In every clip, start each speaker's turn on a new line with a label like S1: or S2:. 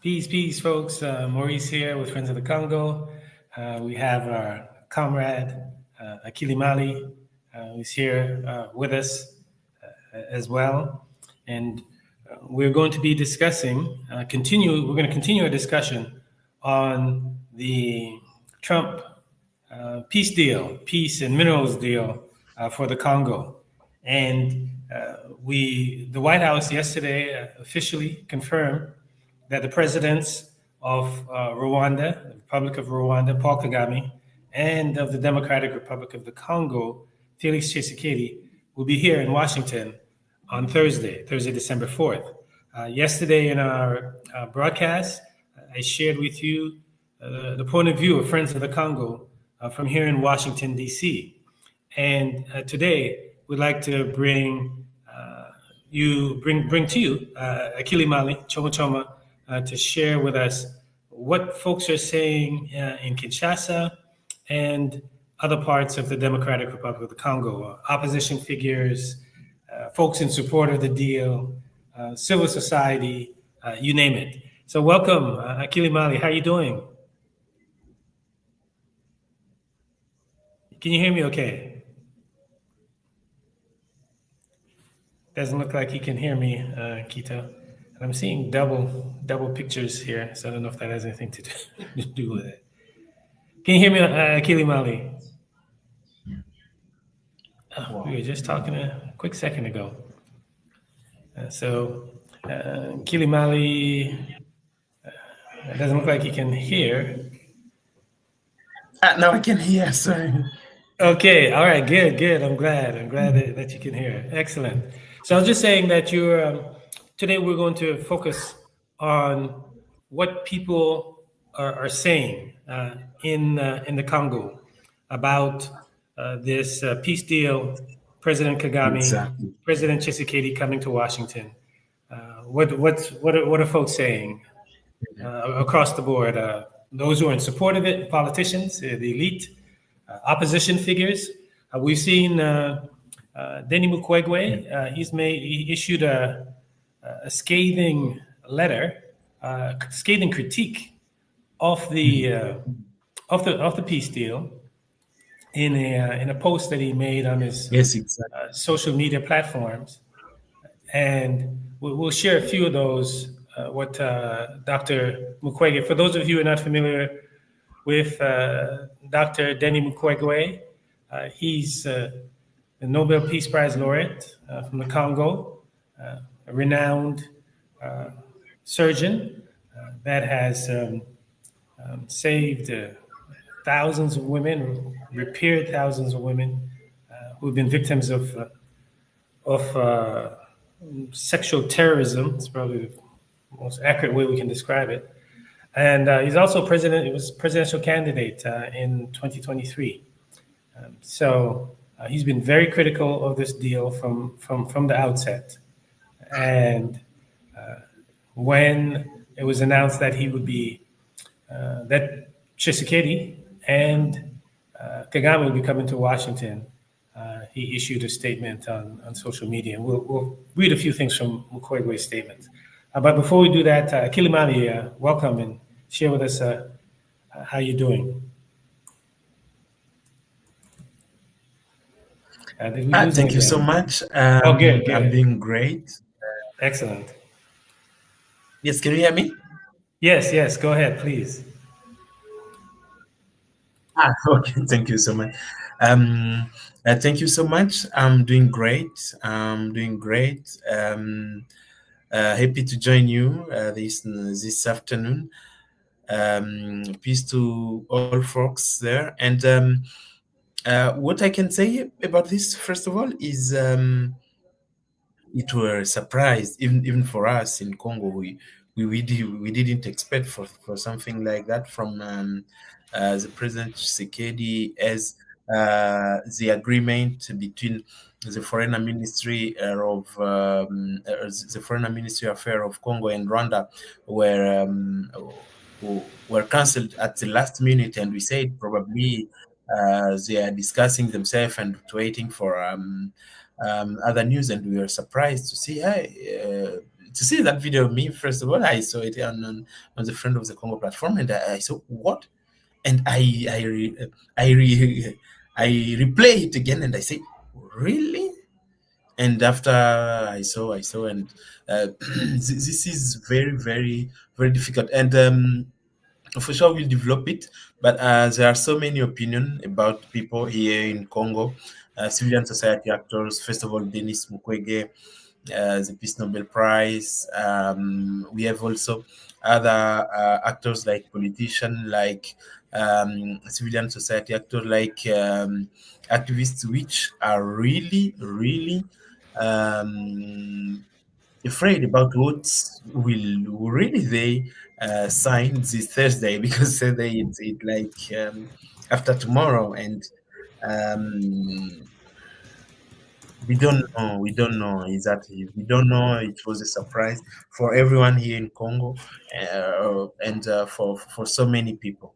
S1: Peace, folks. Maurice here with Friends of the Congo. We have our comrade, Akili Mali, who's here with us as well. And we're going to be discussing, we're going to continue our discussion on the Trump peace and minerals deal for the Congo. And the White House yesterday officially confirmed that the presidents of Rwanda, the Republic of Rwanda, Paul Kagame, and of the Democratic Republic of the Congo, Felix Tshisekedi, will be here in Washington on Thursday, December 4th. Yesterday in our broadcast, I shared with you the point of view of Friends of the Congo from here in Washington, D.C. And today, we'd like to bring to you Akili Mali, Choma Choma, to share with us what folks are saying in Kinshasa and other parts of the Democratic Republic of the Congo, opposition figures, folks in support of the deal, civil society, you name it. So welcome, Akili Mali. How are you doing? Can you hear me okay? Doesn't look like he can hear me, Kito. And I'm seeing double pictures here, so I don't know if that has anything to do with it. Can you hear me, Akili Mali? We were just talking a quick second ago. Akili Mali, it doesn't look like he can hear.
S2: No, I can hear, sorry.
S1: Okay, all right, good. I'm glad that you can hear. Excellent. So I was just saying that today we're going to focus on what people are saying in the Congo about this peace deal, President Kagame,
S2: Exactly.
S1: President Tshisekedi coming to Washington. What are folks saying across the board? Those who are in support of it, politicians, the elite, opposition figures. We've seen Denis Mukwege. He issued a scathing letter, scathing critique of the peace deal in a post that he made on his social media platforms, and we'll share a few of those. What Dr. Mukwege, for those of you who are not familiar with Dr. Denis Mukwege, he's a Nobel Peace Prize laureate from the Congo, a renowned surgeon that has saved thousands of women, repaired thousands of women who've been victims of sexual terrorism. It's probably the most accurate way we can describe it. And he's also presidential candidate in 2023. So he's been very critical of this deal from the outset. And when it was announced that he would be, that Tshisekedi and Kagame would be coming to Washington, he issued a statement on social media. And we'll read a few things from Mukwege's statement. But before we do that, Akili Mali, welcome and share with us how you're doing.
S2: Thank you so much.
S1: Good.
S2: I'm doing great.
S1: Excellent.
S2: Yes, can you hear me?
S1: Yes, go ahead, please.
S2: Okay, thank you so much. Thank you so much. I'm doing great. Happy to join you this afternoon. Peace to all folks there. And what I can say about this, first of all, is it were a surprise, even for us in Congo. We didn't expect for something like that from the President Tshisekedi, as the agreement between the Foreign Ministry the Foreign Ministry Affair of Congo and Rwanda were cancelled at the last minute, and we said probably they are discussing themselves and waiting for other news, and we were surprised to see to see that video, me first of all, I saw it on the Friend of the Congo platform, and I saw what, and I replay it again, and I say, really? And after I saw, and this is very, very, very difficult, and for sure we'll develop it. But there are so many opinions about people here in Congo, civilian society actors. First of all, Denis Mukwege, the Peace Nobel Prize. We have also other actors like politicians, like civilian society actors, like activists, which are really, really um, afraid about what will really they sign this Thursday, because Thursday it's like after tomorrow, and um, we don't know exactly. We don't know. It was a surprise for everyone here in Congo, and for so many people.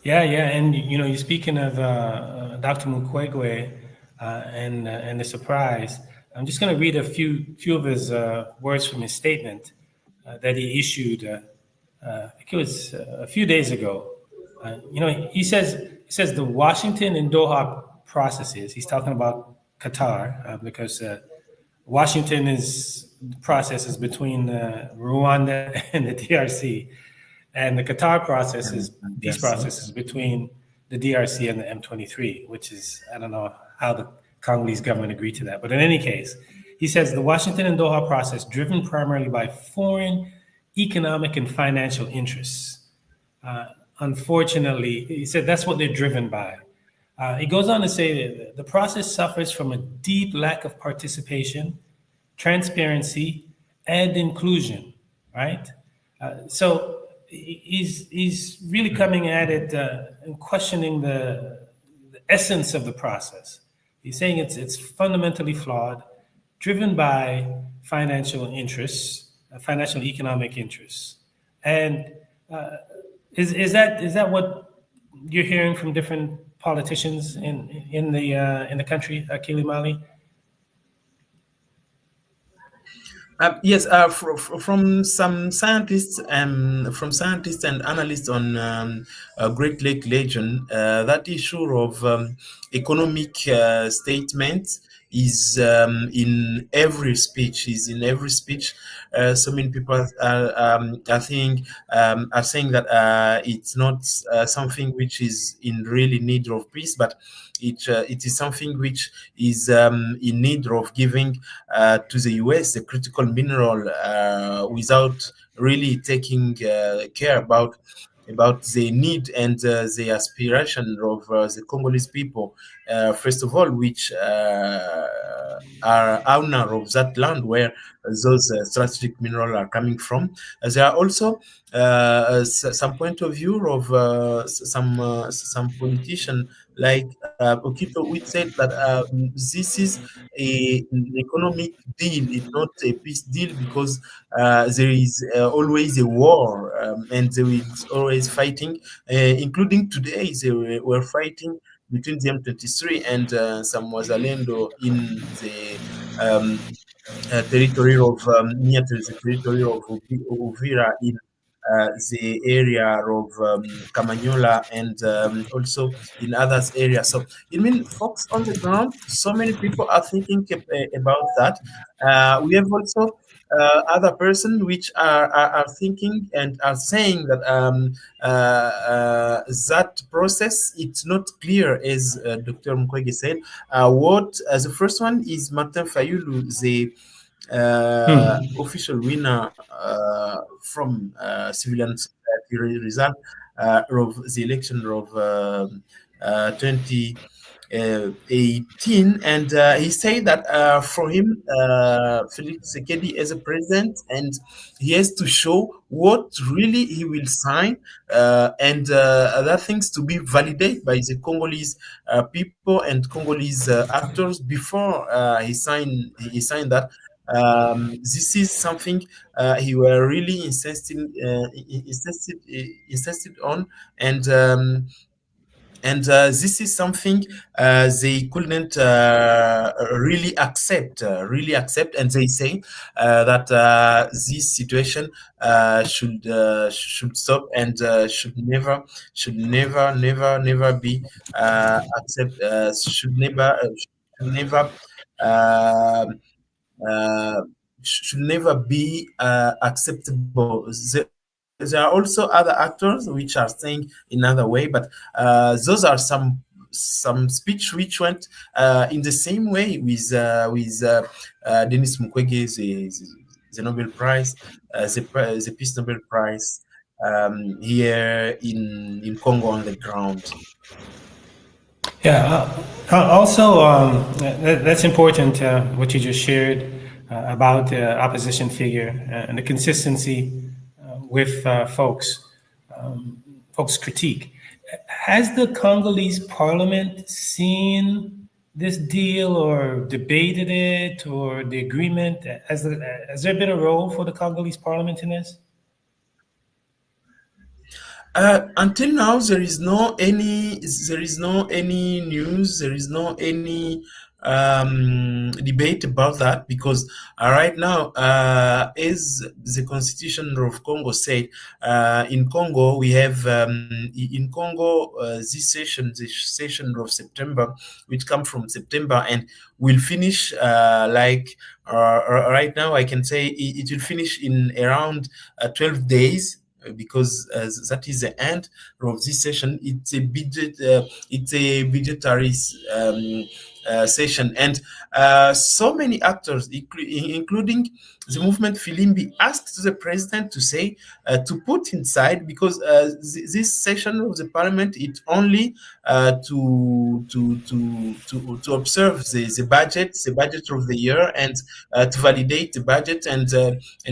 S1: Yeah, yeah, and you're speaking of Dr. Mukwege and the surprise. I'm just going to read a few of his words from his statement that he issued. I think it was a few days ago. He says the Washington and Doha processes. He's talking about Qatar because Washington is processes between Rwanda and the DRC, and the Qatar process
S2: Mm,
S1: is peace
S2: yes.
S1: processes between the DRC and the M23, which is, I don't know how the Congolese government agreed to that. But in any case, he says the Washington and Doha process, driven primarily by foreign economic and financial interests. Uh, Unfortunately, he said that's what they're driven by. He goes on to say that the process suffers from a deep lack of participation, transparency, and inclusion, right? So he's really coming at it and questioning the essence of the process. He's saying it's fundamentally flawed, driven by financial interests, financial economic interests, and is that what you're hearing from different politicians in the country, Kilimali?
S2: Yes, from scientists and analysts on Great Lake region, that issue of economic statement is in every speech. Is in every speech. So many people are saying that it's not something which is in really need of peace, but it is something which is in need of giving to the US the critical mineral without really taking care about the need and the aspiration of the Congolese people, first of all, which are owner of that land where those strategic minerals are coming from. There are also some point of view of some politician like Okito, which said that this is an economic deal, it's not a peace deal, because there is always a war, and there is always fighting, including today were fighting between the M23 and some Wazalendo in the territory of near to the territory of Uvira in the area of Kamanyola, and also in others areas. So it means folks on the ground, so many people are thinking about that. We have also other person which are thinking and are saying that that process it's not clear, as Dr. Mukwege said. What the first one is Martin Fayulu, the official winner from civilian society result of the election of 2018, and he said that for him, Felix Tshisekedi as a president, and he has to show what really he will sign, and other things to be validated by the Congolese people and Congolese actors before he signed that. This is something he were really insisted on, and and this is something they couldn't really accept, and they say that this situation should stop, and should never be should never uh, uh, should never be acceptable. There are also other actors which are saying in another way, but those are some speech which went in the same way with Denis Mukwege, the Nobel Prize, the Peace Nobel Prize here in Congo on the ground.
S1: Yeah. Also, that's important, what you just shared about the opposition figure and the consistency with folks' critique. Has the Congolese parliament seen this deal or debated it or the agreement? Has there been a role for the Congolese parliament in this?
S2: Until now, there is no any news. There is no any debate about that, because right now, as the Constitution of Congo said, in Congo we have in Congo this session of September, which come from September and will finish right now. I can say it will finish in around 12 days, because that is the end of this session. It's a budgetary session, and so many actors, including the movement Filimbi, asked the president to say to put inside, because this session of the parliament, it only to observe the budget of the year, and to validate the budget, and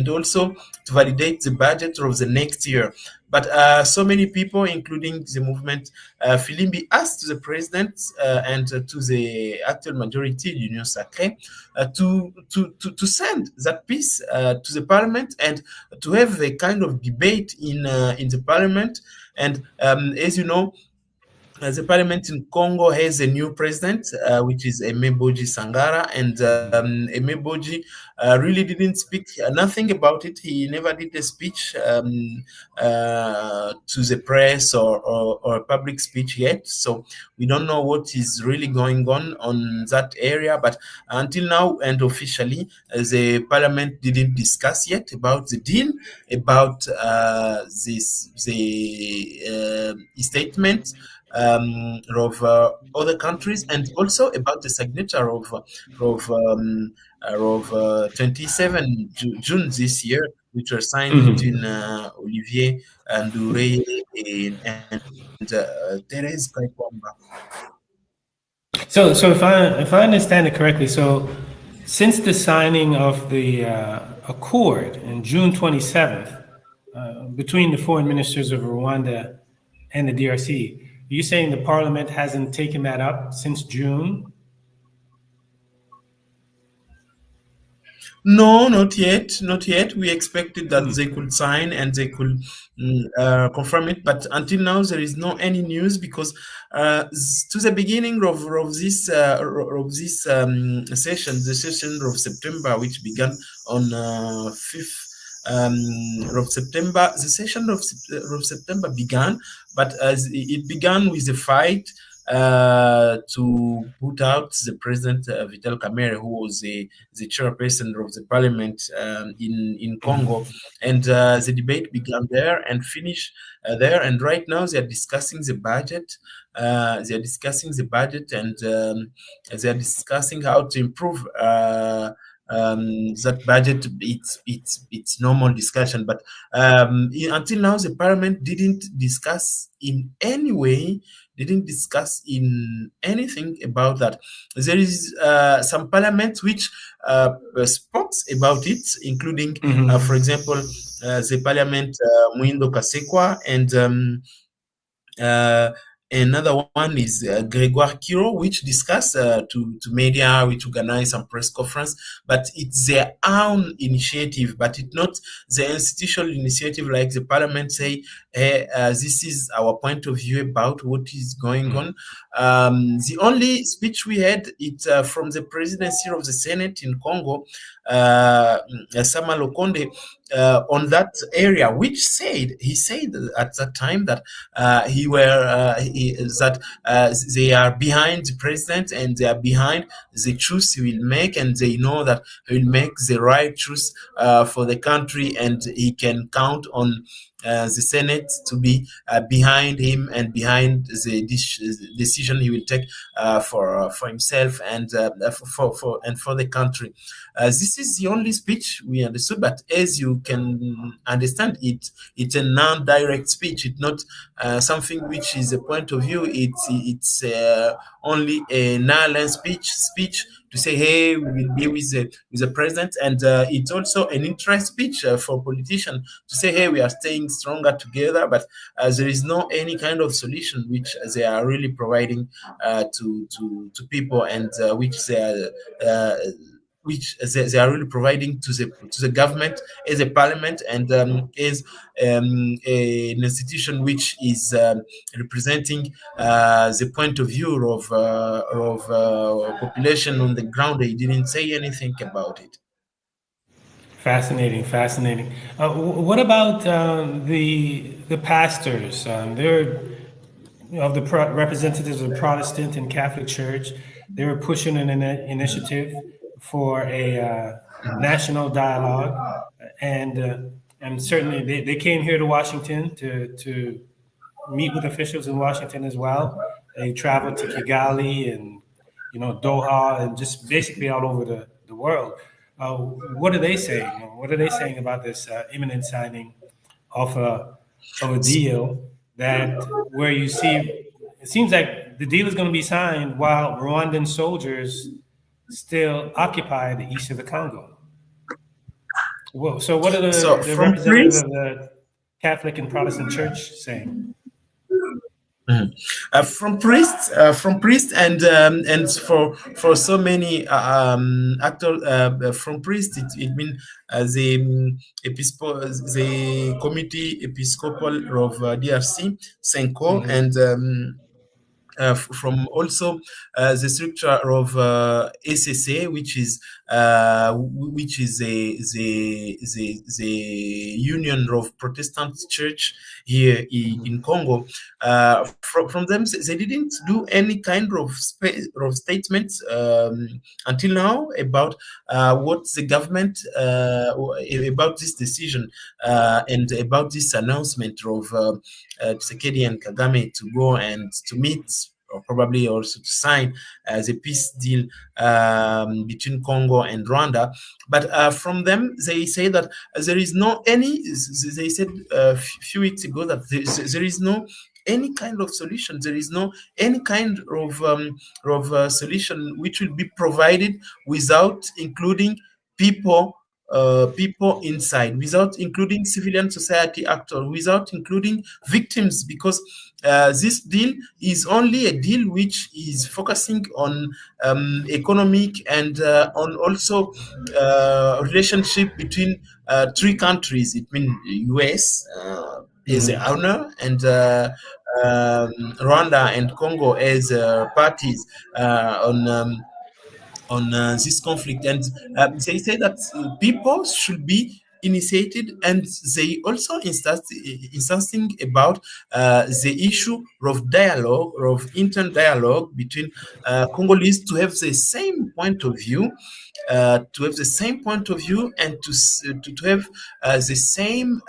S2: also to validate the budget of the next year. But so many people, including the movement Filimbi, asked the president and to the actual majority, Union Sacrée, to send that piece to the parliament, and to have a kind of debate in the parliament. And as you know, the parliament in Congo has a new president, which is Emeboji Sangara, and Emeboji really didn't speak nothing about it. He never did a speech to the press, or a public speech yet. So we don't know what is really going on that area. But until now, and officially, the parliament didn't discuss yet about the deal, about the statement of other countries, and also about the signature of 27 June this year, which were signed between Olivier Ndoureye and Thérèse Kaikwamba.
S1: So if I understand it correctly, so since the signing of the accord in June 27th between the foreign ministers of Rwanda and the DRC, are you saying the parliament hasn't taken that up since June?
S2: No, not yet. Not yet. We expected that they could sign and they could confirm it, but until now there is no any news, because to the beginning of this session, the session of September, which began on 5th of September, the session of September began, but as it began with a fight to put out the president, Vital Kamerhe, who was the chairperson of the parliament in Congo, and the debate began there and finished there. And right now they are discussing the budget. And they are discussing how to improve that budget. It's normal discussion, but until now the parliament didn't discuss in anything about that. There is some parliament which spoke about it, including, for example, the parliament Mwindo Kasekwa, and another one is Gregoire Kiro, which discuss to media, which organize some press conference, but it's their own initiative, but it's not the institutional initiative like the parliament say, hey, this is our point of view about what is going on. The only speech we had it from the presidency of the Senate in Congo, Sama Lokonde, on that area, which he said at that time that they are behind the president and they are behind the choice he will make, and they know that he will make the right choice for the country, and he can count on the Senate to be behind him and behind the decision he will take for himself and for the country. This is the only speech we understood, but as you can understand, it's a non-direct speech. It's not something which is a point of view. It's only a nonviolent speech to say, hey, we will be with the president, and it's also an interest speech for politicians to say, hey, we are staying stronger together, but there is no any kind of solution which they are really providing to people, and which they are really providing to the government as a parliament, and as an institution which is representing the point of view of population on the ground. They didn't say anything about it.
S1: Fascinating, fascinating. What about the pastors? They're of the representatives of the Protestant and Catholic Church. They were pushing an initiative for a national dialogue, and certainly they came here to Washington to meet with officials in Washington as well. They traveled to Kigali and Doha and just basically all over the world. What are they saying? What are they saying about this imminent signing of a deal that where you see it seems like the deal is going to be signed while Rwandan soldiers still occupy the east of the Congo? Well, so what are
S2: So
S1: the
S2: from
S1: representatives
S2: priest
S1: of the Catholic and Protestant Church saying?
S2: from priest and for so many actors from priest, it means the committee episcopal of DRC Senko,
S1: Hmm.
S2: and from also the structure of SSA, which is the Union of Protestant Church here
S1: Hmm.
S2: in Congo. From them, they didn't do any kind of statements until now about what the government about this decision and about this announcement of Tshisekedi and Kagame to go and to meet, or probably also to sign the peace deal between Congo and Rwanda. But from them, they say that there is no any. They said a few weeks ago that there is no any kind of solution. There is no any kind of solution which will be provided without including people people inside, without including civilian society actors, without including victims, because this deal is only a deal which is focusing on economic and on also relationship between three countries. It means US as the
S1: Hmm.
S2: owner, and Rwanda and Congo as parties on this conflict. And they say that people should be initiated, and they also insisting about the issue of dialogue, of intern dialogue between Congolese to have the same point of view, and to have the same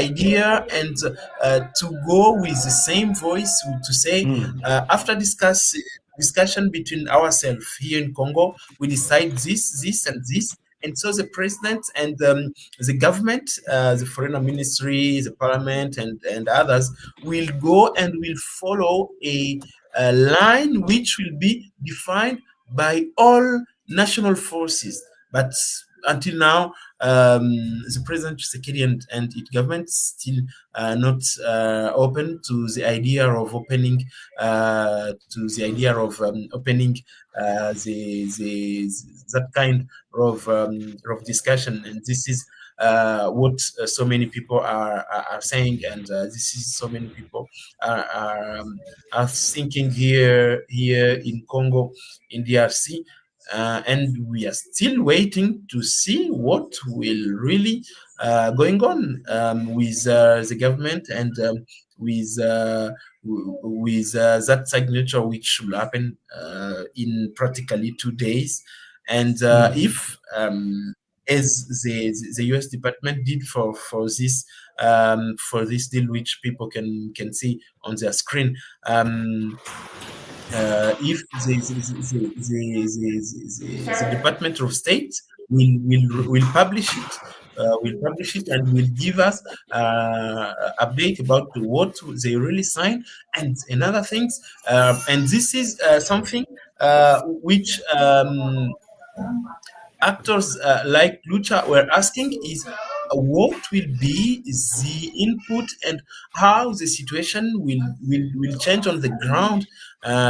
S2: idea, and to go with the same voice, to say after discussion between ourselves here in Congo, we decide this, and this. And so the president and the government, the foreign ministry, the parliament, and others will go and will follow a line which will be defined by all national forces. But until now, the President Tshisekedi and its government still not open to the idea of opening that kind of discussion. And this is what so many people are saying, and this is so many people are thinking here in Congo, in DRC. And we are still waiting to see what will really going on with the government, and with that signature, which will happen in practically 2 days. And if as the US Department did for this deal, which people can see on their screen. If the Department of State will publish it, and will give us update about what they really sign and other things. And this is something which actors like Lucha were asking is what will be the input and how the situation will change on the ground,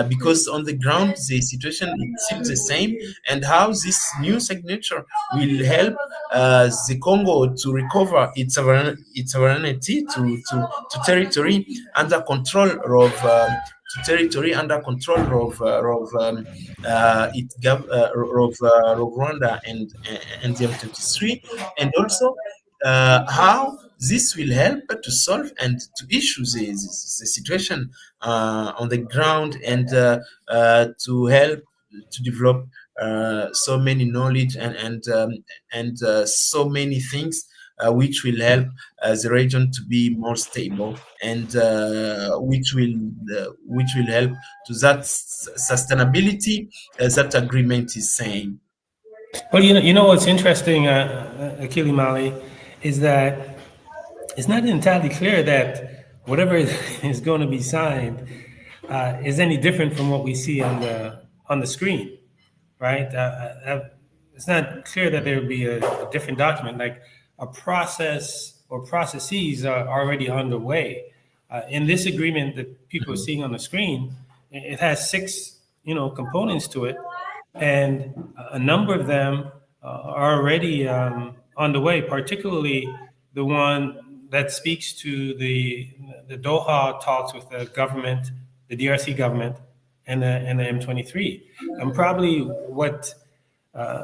S2: because on the ground the situation is still the same, and how this new signature will help the Congo to recover its sovereignty to territory under control of Rwanda and the M23, and also how this will help to solve and to issue the situation on the ground, and to help to develop so many knowledge and so many things which will help the region to be more stable, and which will help to that sustainability that agreement is saying.
S1: Well, you know what's interesting, Akili Mali, is that it's not entirely clear that whatever is going to be signed is any different from what we see on the screen, right? It's not clear that there would be a different document. Like a process or processes are already underway. In this agreement that people are seeing on the screen, it has 6, components to it, and a number of them are already on the way. Particularly the one that speaks to the Doha talks with the government, the DRC government, and the M23. And probably what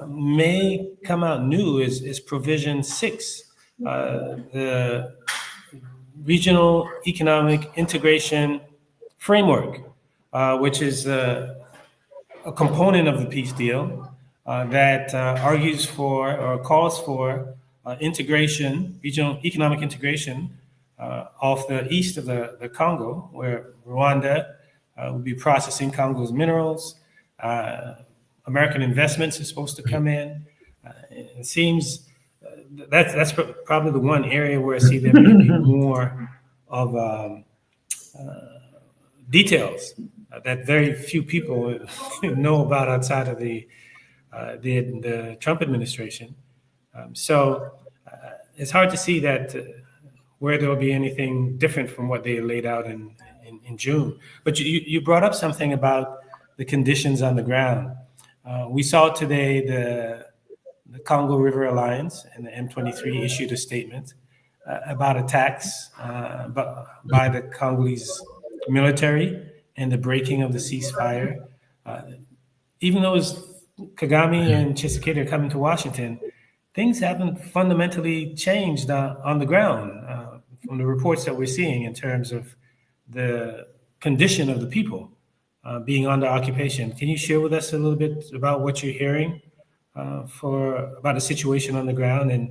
S1: may come out new is provision 6, the regional economic integration framework, which is a component of the peace deal that argues for or calls for integration, regional economic integration off the east of the Congo, where Rwanda will be processing Congo's minerals. American investments are supposed to come in. It seems that's probably the one area where I see there may be more of details that very few people know about outside of the Trump administration. So it's hard to see that where there will be anything different from what they laid out in June. But you brought up something about the conditions on the ground. We saw today the Congo River Alliance and the M23 issued a statement about attacks by the Congolese military and the breaking of the ceasefire. Even though Kagame and Tshisekedi are coming to Washington, things haven't fundamentally changed on the ground from the reports that we're seeing in terms of the condition of the people being under occupation. Can you share with us a little bit about what you're hearing about the situation on the ground, and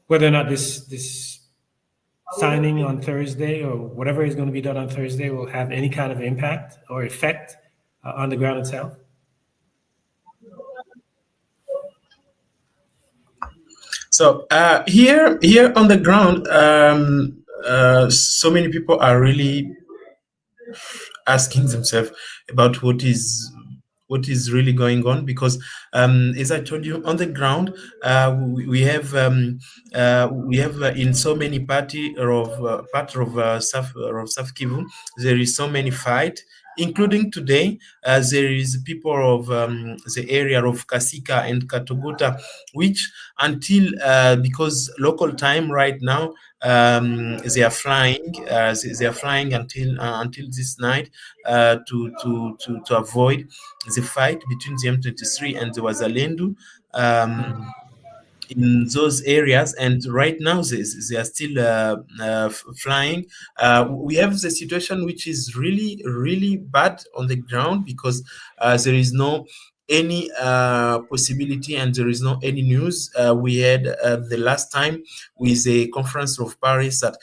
S1: whether or not this signing on Thursday or whatever is going to be done on Thursday will have any kind of impact or effect on the ground itself?
S2: So here on the ground, so many people are really asking themselves about what is what is really going on, because as I told you, on the ground, we have in so many party of part of South Kivu, there is so many fight, including today. There is people of the area of Kasika and Katogota, which until because local time right now, they are flying. They are flying until this night to avoid the fight between the M23 and the Wazalendu. Um,
S1: Mhm.
S2: in those areas, and right now they are still flying. We have the situation which is really really bad on the ground, because there is no any possibility, and there is no any news. We had the last time with the conference of Paris that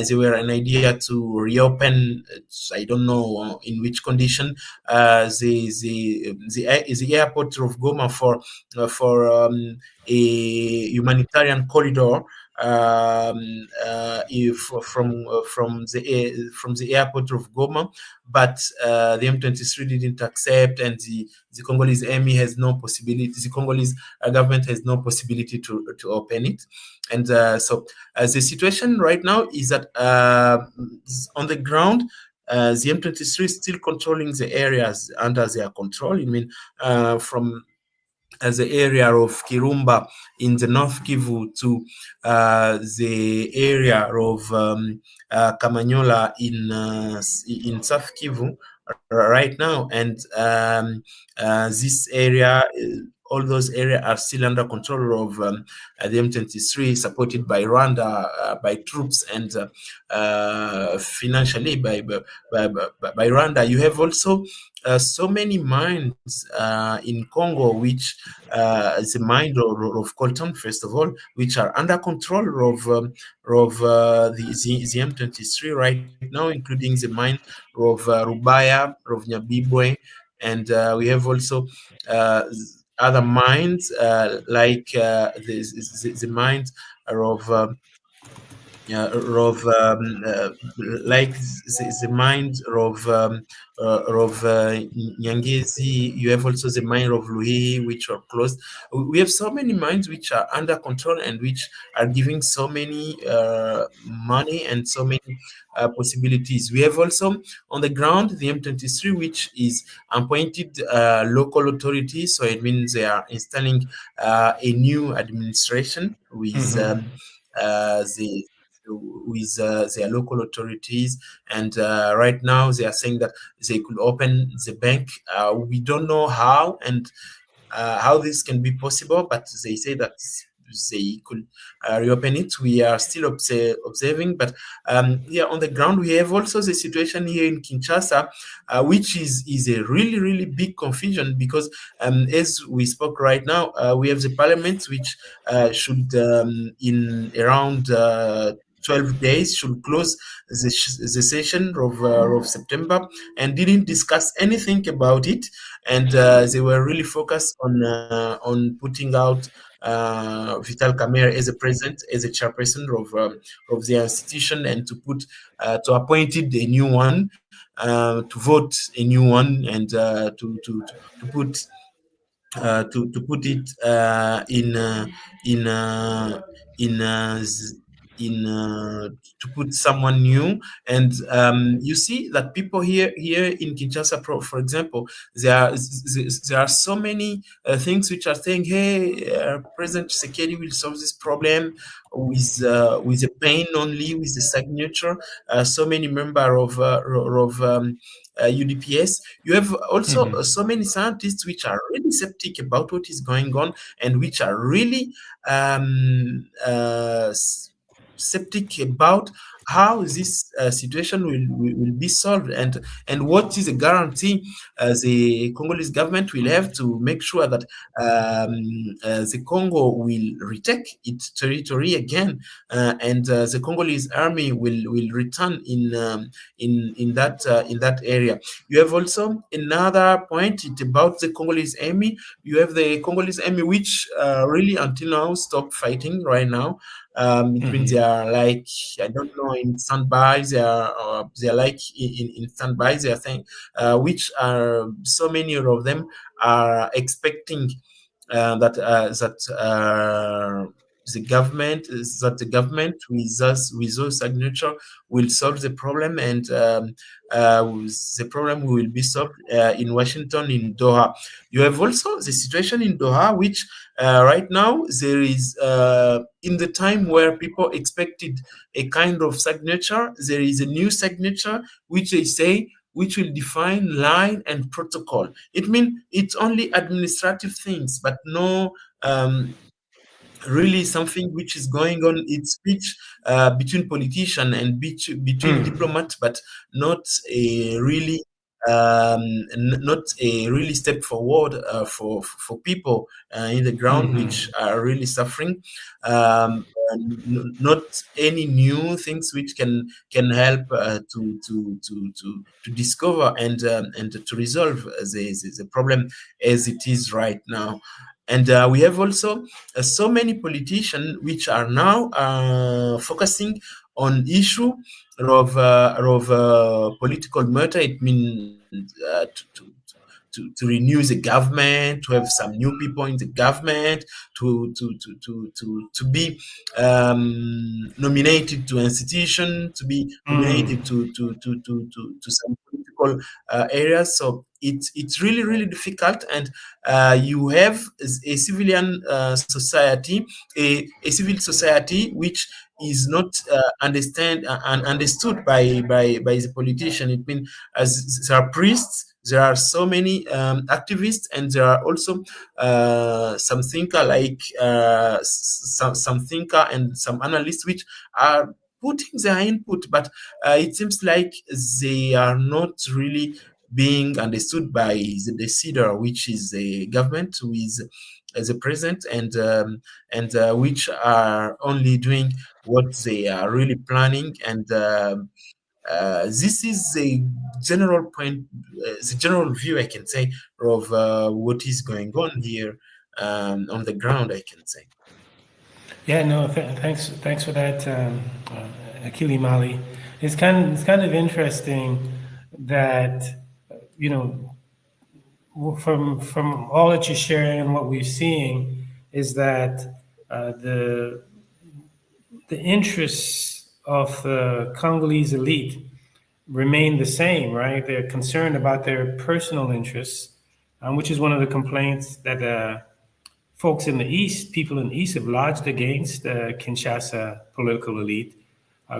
S2: there were an idea to reopen. I don't know in which condition the airport of Goma for a humanitarian corridor, if from the airport of Goma, but the M23 didn't accept, and the Congolese army has no possibility. The Congolese government has no possibility to open it, and so the situation right now is that on the ground. The M23 is still controlling the areas under their control. I mean, from as the area of Kirumba in the North Kivu to the area of Kamanyola in South Kivu right now, and this area. All those areas are still under control of the M23, supported by Rwanda, by troops, and financially by Rwanda. You have also so many mines in Congo, which the mine of Colton, first of all, which are under control of the M23 right now, including the mine of Rubaya, of Nyabibwe, and we have also other mines like the mines of of like the mines of Nyangezi. You have also the mine of Luhi, which are closed. We have so many mines which are under control and which are giving so many money and so many possibilities. We have also on the ground the M23, which is appointed local authorities. So it means they are installing a new administration with
S1: Mhm.
S2: the with their local authorities, and right now they are saying that they could open the bank. We don't know how this can be possible, but they say that they could reopen it. We are still observing, but yeah, on the ground we have also the situation here in Kinshasa, which is a really really big confusion, because as we spoke right now, we have the parliament which should in around 12 days should close the session of September, and didn't discuss anything about it, and they were really focused on putting out Vital Kamerhe as a president, as a chairperson of the institution, and to appointed a new one, to vote a new one, and to put to put it in in in to put someone new. And you see that people here in Kinshasa, for example, there are so many things which are saying, hey, President Tshisekedi will solve this problem with a pen only, with the signature. So many member of UDPS. You have also
S1: Mhm.
S2: so many scientists which are really skeptic about what is going on, and which are really um, uh, s- skeptic about how this situation will be solved, and what is a guarantee the Congolese government will have to make sure that the Congo will retake its territory again, and the Congolese army will return in that area. You have also another point. It's about the Congolese army. You have the Congolese army, which really until now stopped fighting right now. It means they
S1: Mhm.
S2: are like, I don't know now in standby. They are like in standby. They are saying, which are so many of them are expecting that the government with us with those signature will solve the problem, and the problem will be solved in Washington, in Doha. You have also the situation in Doha, which right now there is in the time where people expected a kind of signature, there is a new signature which they say which will define line and protocol. It means it's only administrative things, but no really something which is going on. It's speech between politician and between diplomat, but not a really not a really step forward for people in the ground which are really suffering. Not any new things which can help to discover and to resolve the problem as it is right now. And we have also so many politicians which are now focusing on issue of political matter. It means to renew the government, to have some new people in the government, to be nominated to institution, to be nominated to some political areas. So it's really difficult, and you have a civilian society, a civil society which is not understood by the politician. It means as there are priests, there are so many activists, and there are also some thinker like some thinker and some analysts which are putting their input, but it seems like they are not really being understood by the decider, which is the government, who is the president, and which are only doing what they are really planning. And this is the general point, the general view, I can say, of what is going on here on the ground, I can say.
S1: Yeah, no, thanks for that, Akili Mali. It's kind of interesting that you know from all that you're sharing and what we're seeing is that the interests of the Congolese elite remain the same, right? They're concerned about their personal interests, which is one of the complaints that folks in the East, people in the East, have lodged against the Kinshasa political elite,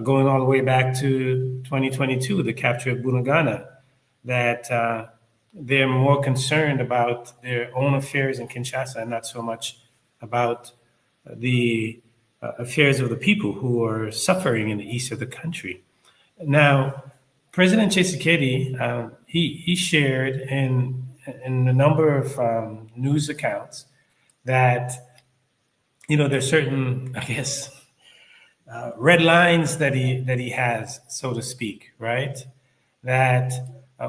S1: going all the way back to 2022, the capture of Bunagana, that they're more concerned about their own affairs in Kinshasa and not so much about the affairs of the people who are suffering in the east of the country. Now, President Tshisekedi, he shared in a number of news accounts that there's certain, I guess, red lines that he has, so to speak, right? That,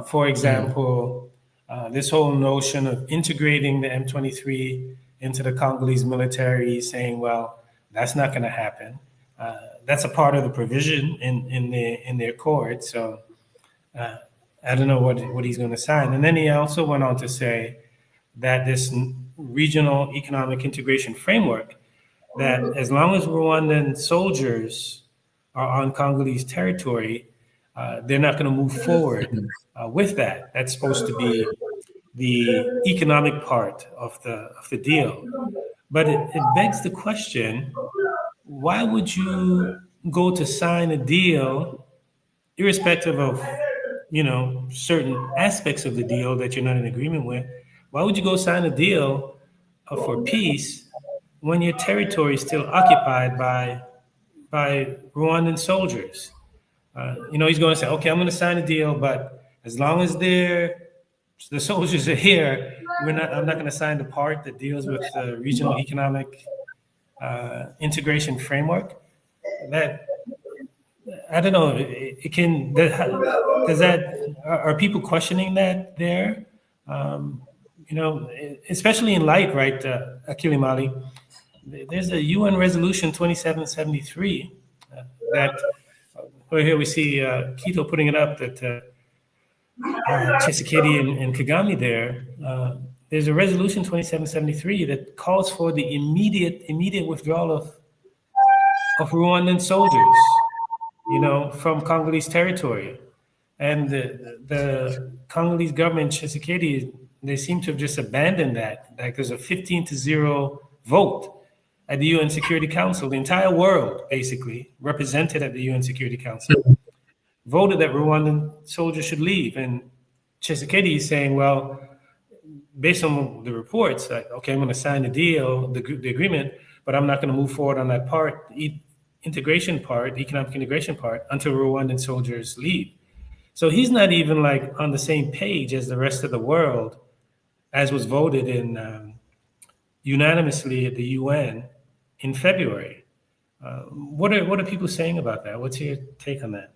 S1: for example, this whole notion of integrating the M23 into the Congolese military, saying, well, that's not going to happen. That's a part of the provision in their accord. So I don't know what he's going to sign. And then he also went on to say that this regional economic integration framework, that as long as Rwandan soldiers are on Congolese territory, they're not going to move forward with that. That's supposed to be the economic part of the deal. But it begs the question, why would you go to sign a deal, irrespective of certain aspects of the deal that you're not in agreement with? Why would you go sign a deal for peace when your territory is still occupied by Rwandan soldiers? He's going to say, okay, I'm going to sign a deal, but as long as the soldiers are here, I'm not going to sign the part that deals with the regional economic integration framework. That, I don't know. Does that, are people questioning that there? Especially in light, right, Akili Mali, there's a UN resolution 2773 that Well, here we see Quito putting it up that Tshisekedi and Kagame there. There's a resolution 2773 that calls for the immediate withdrawal of Rwandan soldiers, from Congolese territory. And the Congolese government, Tshisekedi, they seem to have just abandoned that. Like there's a 15-0 vote at the UN Security Council. The entire world, basically, represented at the UN Security Council, voted that Rwandan soldiers should leave. And Tshisekedi is saying, well, based on the reports, like, okay, I'm going to sign the deal, the agreement, but I'm not going to move forward on that part, the integration part, the economic integration part, until Rwandan soldiers leave. So he's not even like on the same page as the rest of the world, as was voted in unanimously at the UN in February. What are people saying about that? What's your take on that?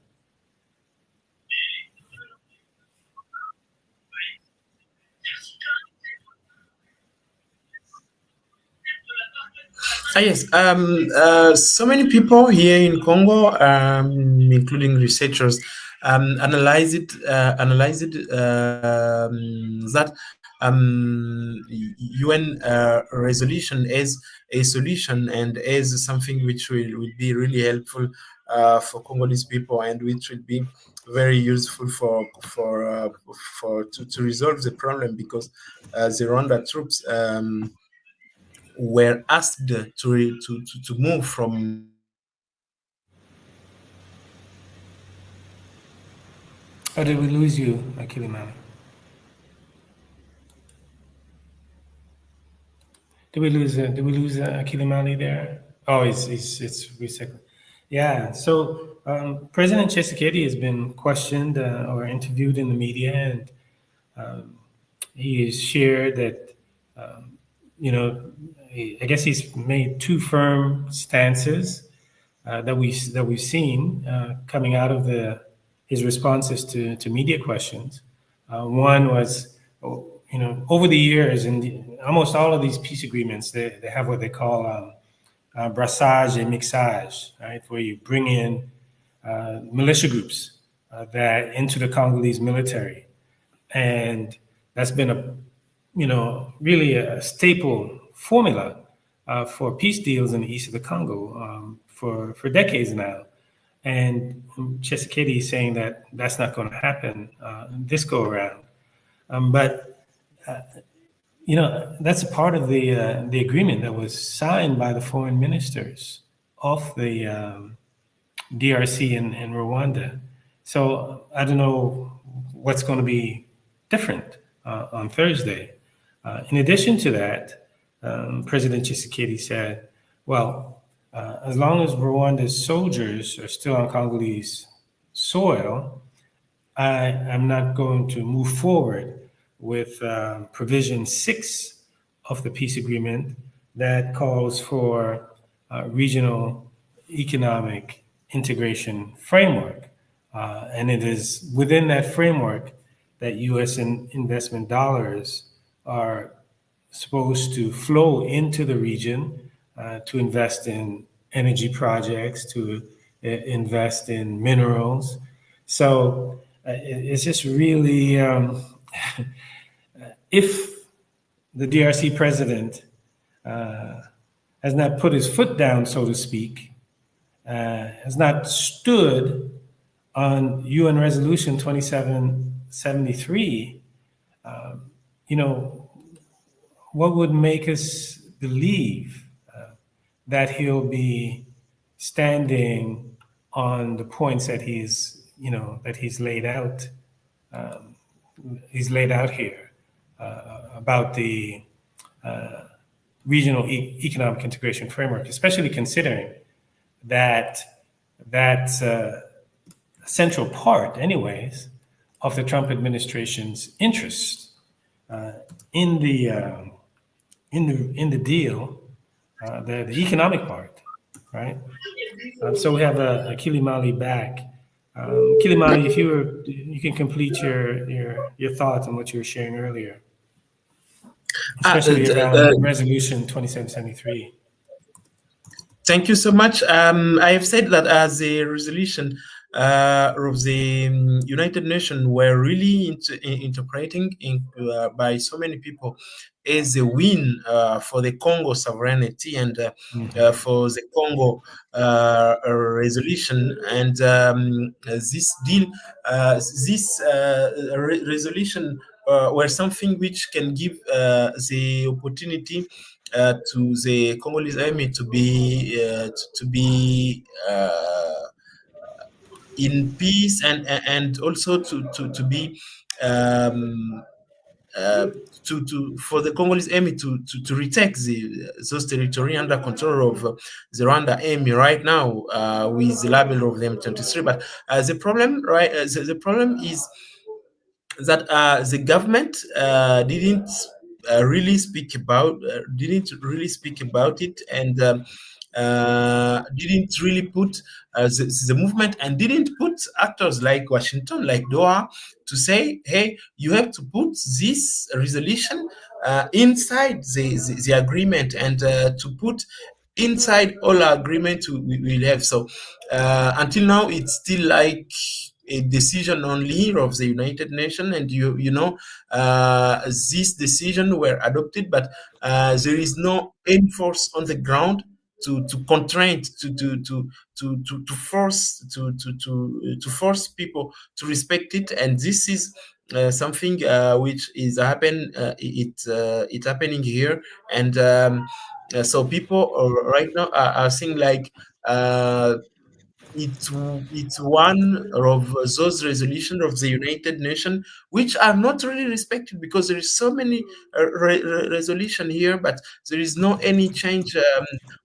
S2: Yes. So many people here in Congo, including researchers, analyze it that UN resolution as a solution and as something which will be really helpful for Congolese people, and which will be very useful to resolve the problem, because the Rwanda troops were asked to move from.
S1: Or did we lose you, Akilimali? Did we lose Akilimali there? Oh, it's recycling. Yeah. So President Tshisekedi has been questioned or interviewed in the media, and he has shared that I guess he's made two firm stances that we've seen coming out of his responses to media questions. One was, over the years, and almost all of these peace agreements, they have what they call brassage et mixage, right, where you bring in militia groups that into the Congolese military, and that's been really a staple formula for peace deals in the east of the Congo for decades now. And Tshisekedi is saying that that's not going to happen this go around. But that's a part of the agreement that was signed by the foreign ministers of the DRC and Rwanda. So I don't know what's going to be different on Thursday. In addition to that, President Tshisekedi said, well, as long as Rwanda's soldiers are still on Congolese soil, I'm not going to move forward with provision 6 of the peace agreement that calls for regional economic integration framework. And it is within that framework that U.S. investment dollars are supposed to flow into the region to invest in energy projects, to invest in minerals. So it's just really, if the DRC president has not put his foot down, so to speak, has not stood on UN Resolution 2773, what would make us believe that he'll be standing on the points that he's laid out? He's laid out here about the regional economic integration framework, especially considering that that's a central part, anyways, of the Trump administration's interest in the deal, the economic part, right? So we have Akilimali back. Akilimali, if you can complete your thoughts on what you were sharing earlier, especially around Resolution 2773.
S2: Thank you so much. I have said that as a resolution of the United Nations were really interpreting by so many people as a win for the Congo sovereignty and for the Congo resolution. And this deal, this resolution were something which can give the opportunity to the Congolese army to be in peace, and also to be um, uh, to for the Congolese army to retake those territory under control of the Rwanda army right now with the label of the M23. But the problem, right? The problem is that the government didn't really speak about it, and didn't really put the movement, and didn't put actors like Washington, like Doha, to say, hey, you have to put this resolution inside the agreement, and to put inside all agreements we will have. So until now, it's still like a decision only of the United Nations, and you know this decision were adopted, but there is no enforce on the ground to constrain to force to force people to respect it. And this is something which is it happening here. And so people right now are saying like it's one of those resolutions of the United Nations which are not really respected, because there is so many resolution here, but there is no any change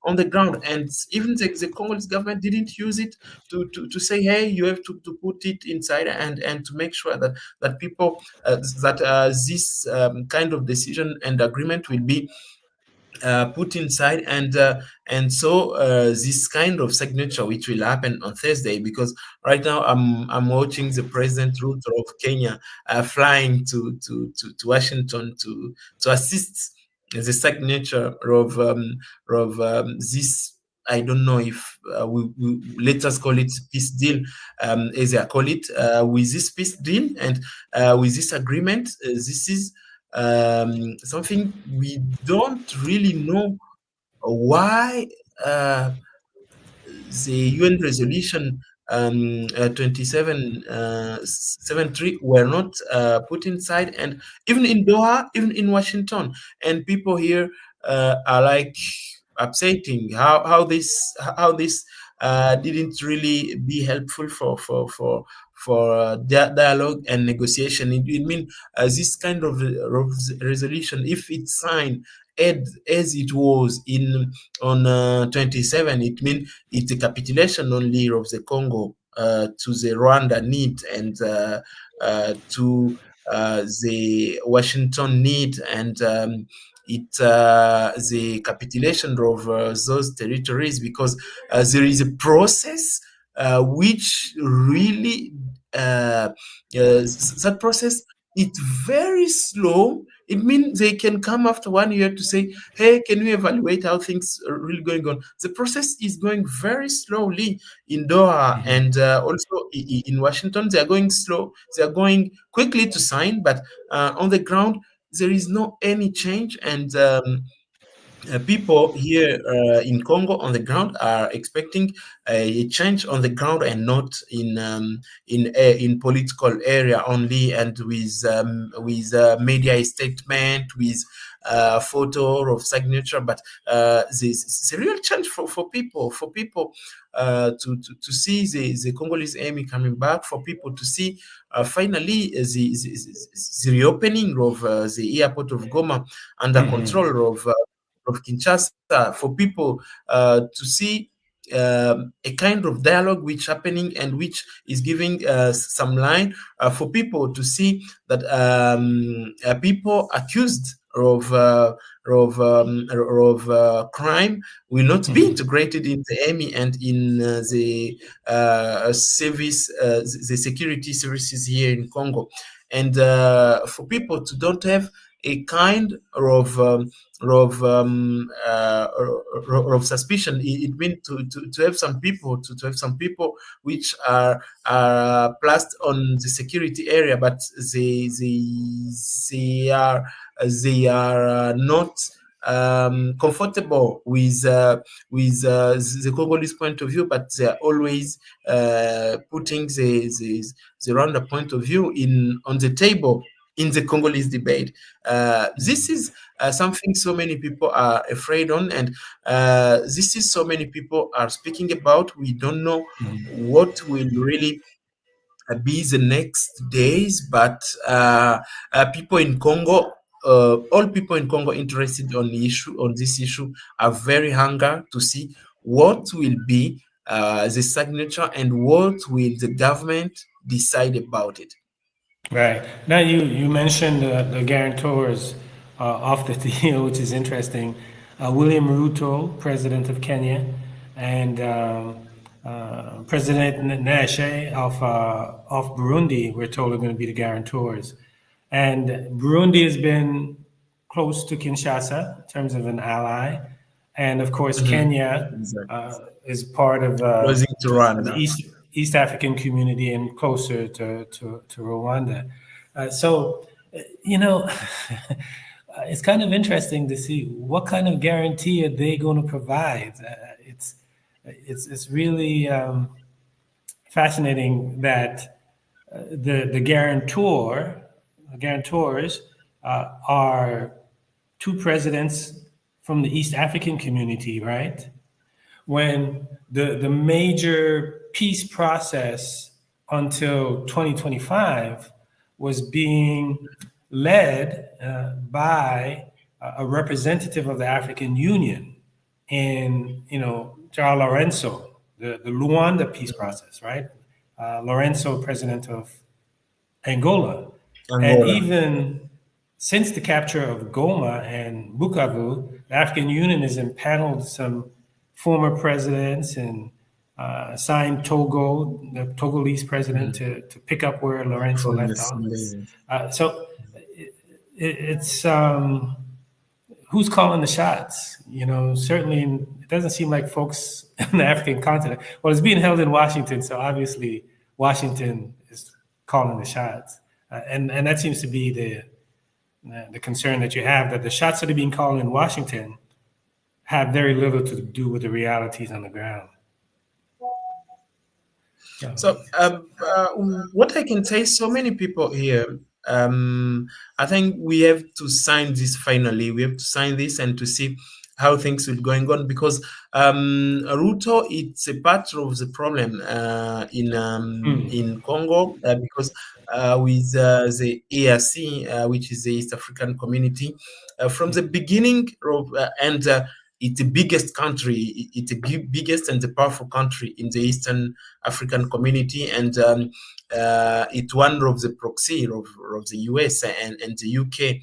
S2: on the ground. And even the Congolese government didn't use it to say, hey, you have to put it inside, and to make sure that people that this kind of decision and agreement will be put inside. And so this kind of signature which will happen on Thursday, because right now I'm watching the President Ruto of Kenya flying to Washington to assist the signature of this. I don't know if we let us call it peace deal, as I call it. With this peace deal and with this agreement, this is something we don't really know why the UN resolution 2773 were not put inside, and even in Doha, even in Washington. And people here are like upsetting how this didn't really be helpful for dialogue and negotiation. It means this kind of resolution, if it's signed as it was in on 27, it means it's a capitulation only of the Congo to the Rwanda need, and to the Washington need, and the capitulation of those territories, because there is a process which really that process, it's very slow. It means they can come after 1 year to say, hey, can we evaluate how things are really going on? The process is going very slowly in Doha, and also in Washington. They are going slow. They are going quickly to sign, but on the ground, there is no any change. And people here in Congo on the ground are expecting a change on the ground, and not in political area only, and with media statement, with photo of signature. But this a real change for people to see the Congolese army coming back, for people to see finally the reopening of the airport of Goma under control of Kinshasa, for people to see a kind of dialogue which happening, and which is giving some line for people to see that people accused of crime will not be integrated in the army and in the service, the security services here in Congo. And for people to don't have a kind of suspicion. It means to have some people to have some people which are placed on the security area, but they are not comfortable with the Congolese point of view, but they are always putting the Rwanda point of view in on the table in the Congolese debate. This is something so many people are afraid on, and this is so many people are speaking about. We don't know what will really be the next days, but people in Congo, all people in Congo interested on the issue on this issue are very hunger to see what will be the signature and what will the government decide about it.
S1: Right. Now you mentioned the guarantors of the deal, which is interesting. William Ruto, president of Kenya, and President Nashe of Burundi, we're told are going to be the guarantors. And Burundi has been close to Kinshasa in terms of an ally. And of course, Kenya
S2: Exactly.
S1: is part of
S2: Closing to
S1: the
S2: Rwanda.
S1: East African community and closer to Rwanda. So, you know, it's kind of interesting to see what kind of guarantee are they going to provide. It's really fascinating that the guarantors are two presidents from the East African community, right? When the major peace process until 2025 was being led by a representative of the African Union in, Joao Lorenzo, the Luanda peace process, right? Lorenzo, president of Angola. And
S2: Angola.
S1: even since the capture of Goma and Bukavu, the African Union has impaneled some former presidents and signed Togo, the Togolese president, to pick up where Lorenzo
S2: From
S1: left
S2: the
S1: off.
S2: Sunday.
S1: So it's who's calling the shots? Certainly it doesn't seem like folks in the African continent. Well, it's being held in Washington, so obviously Washington is calling the shots, and that seems to be the concern that you have, that the shots that are being called in Washington have very little to do with the realities on the ground.
S2: So, what I can say, so many people here, I think we have to sign this finally. We have to sign this and to see how things will going on, because Ruto, it's a part of the problem in Congo, because with the EAC, which is the East African Community, from the beginning and it's the biggest country, it's the biggest and the powerful country in the Eastern African community, and it's one of the proxy of the US and the UK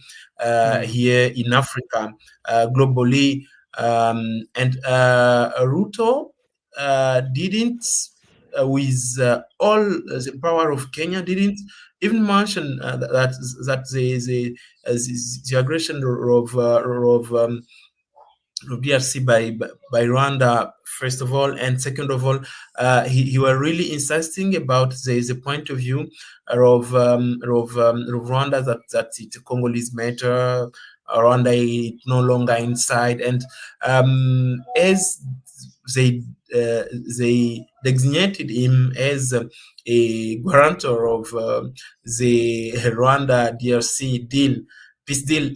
S2: here in Africa, globally. And Ruto didn't, with all the power of Kenya, didn't even mention that the aggression of DRC by Rwanda, first of all, and second of all, he were really insisting about the point of view of Rwanda, that it's a Congolese matter. Rwanda is no longer inside, and as they they designated him as a guarantor of the Rwanda DRC deal, peace deal.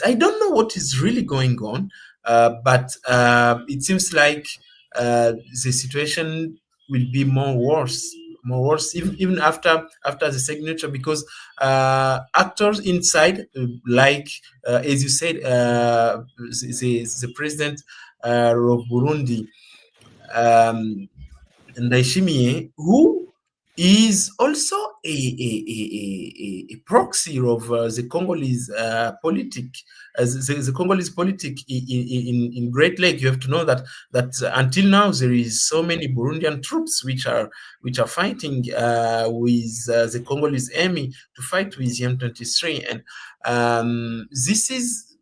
S2: I don't know what is really going on, but it seems like the situation will be more worse, even after the signature, because actors inside, like as you said, the president of Burundi, Ndayishimiye, who is also a proxy of the Congolese politic, the Congolese politic in Great Lake. You have to know that until now there is so many Burundian troops which are fighting with the Congolese army to fight with M23, and this is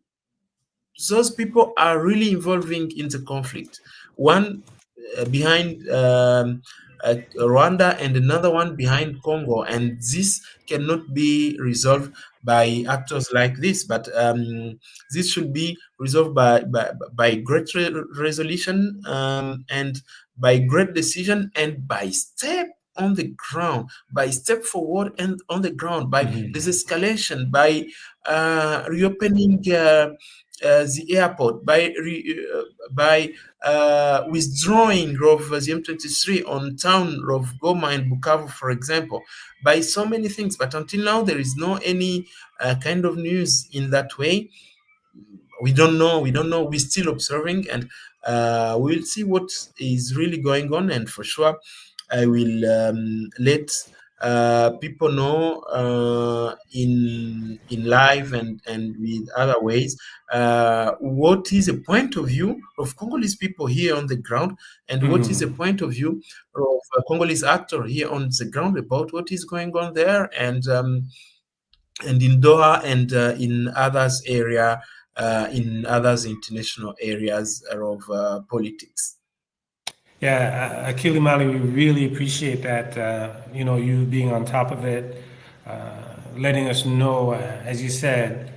S2: those people are really involving in the conflict. One behind Rwanda and another one behind Congo, and this cannot be resolved by actors like this. But this should be resolved by great resolution, and by great decision, and by step on the ground, by step forward and on the ground, by desescalation, by reopening the airport, by withdrawing of the M23 on town of Goma and Bukavu, for example, by so many things. But until now, there is no any kind of news in that way. We don't know. We're still observing, and we'll see what is really going on. And for sure, I will let people know in live and with other ways what is the point of view of Congolese people here on the ground, and what is the point of view of a Congolese actor here on the ground about what is going on there, and in Doha, and in others area, in others international areas of politics.
S1: Yeah, Akili Mali, we really appreciate that. You being on top of it, letting us know, as you said,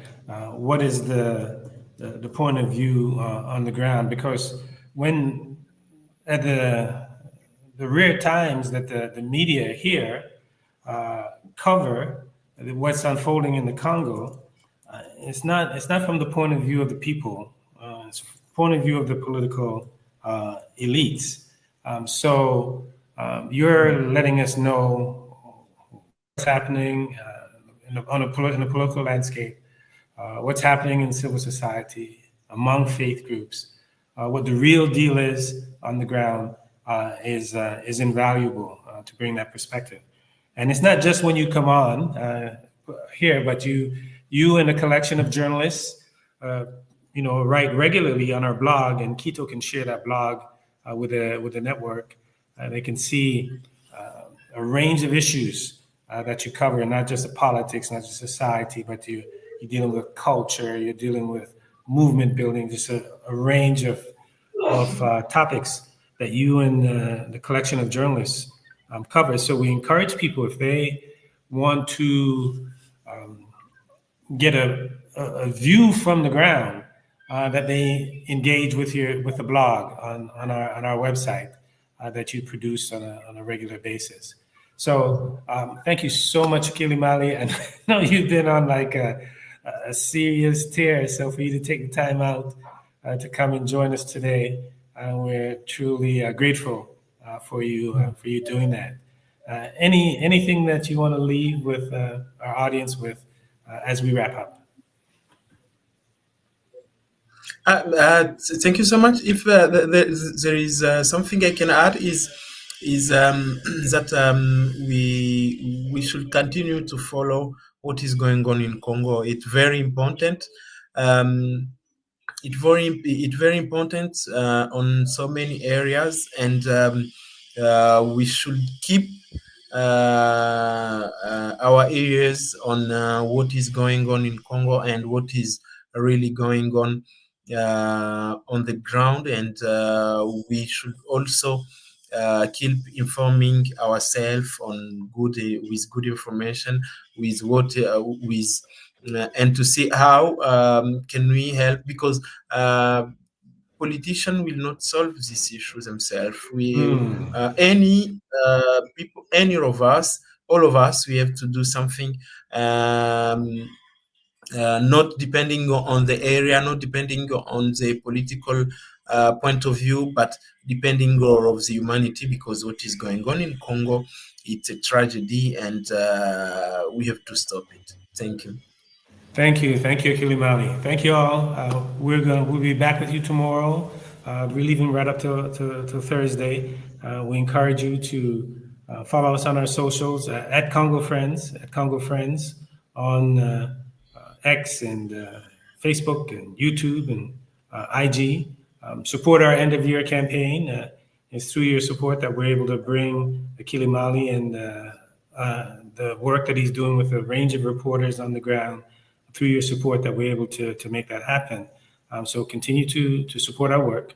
S1: what is the point of view on the ground. Because when at the rare times that the media here cover what's unfolding in the Congo, it's not from the point of view of the people. It's from the point of view of the political elites. So you're letting us know what's happening in the political landscape, what's happening in civil society, among faith groups. What the real deal is on the ground is invaluable to bring that perspective. And it's not just when you come on here, but you and a collection of journalists, write regularly on our blog, and Quito can share that blog with the network. They can see a range of issues that you cover, not just the politics, not just society, but you're dealing with culture, you're dealing with movement building, just a range of topics that you and the collection of journalists cover. So we encourage people, if they want to get a view from the ground, that they engage with the blog on our website that you produce on a regular basis. So thank you so much, Akili Mali. And I know you've been on like a serious tear, so for you to take the time out to come and join us today, we're truly grateful for you doing that. Anything that you want to leave with our audience with as we wrap up?
S2: Thank you so much. If there is something I can add, is that we should continue to follow what is going on in Congo. It's very important. It's very important on so many areas, and we should keep our ears on what is going on in Congo and what is really going on the ground, and we should also keep informing ourselves on with good information, with what with and to see how can we help, because politicians will not solve these issues themselves. Any people, any of us, all of us, we have to do something. Not depending on the area, not depending on the political point of view, but depending on of the humanity, because what is going on in Congo, it's a tragedy, and we have to stop it. Thank you.
S1: Thank you, Akili Mali. Thank you all. We'll be back with you tomorrow. We're leaving right up to Thursday. We encourage you to Follow us on our socials at Congo Friends on X and Facebook and YouTube and IG. Support our end of year campaign. It's through your support that we're able to bring Akili Mali and the work that he's doing with a range of reporters on the ground. Through your support, that we're able to make that happen. So continue to support our work.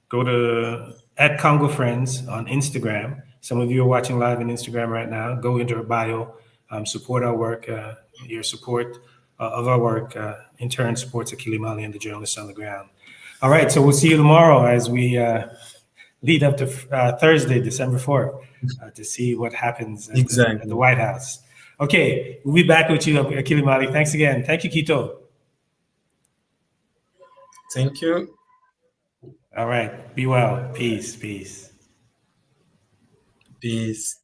S1: Go to at Congo Friends on Instagram. Some of you are watching live on Instagram right now. Go into our bio, support our work. Your support of our work in turn supports Akili Mali and the journalists on the ground. All right, so we'll see you tomorrow as we lead up to Thursday, December 4th, to see what happens at the
S2: Exactly.
S1: White House. Okay, we'll be back with you, Akili Mali. Thanks again. Thank you, Kito.
S2: Thank you.
S1: All right, be well. Peace, peace.
S2: Peace.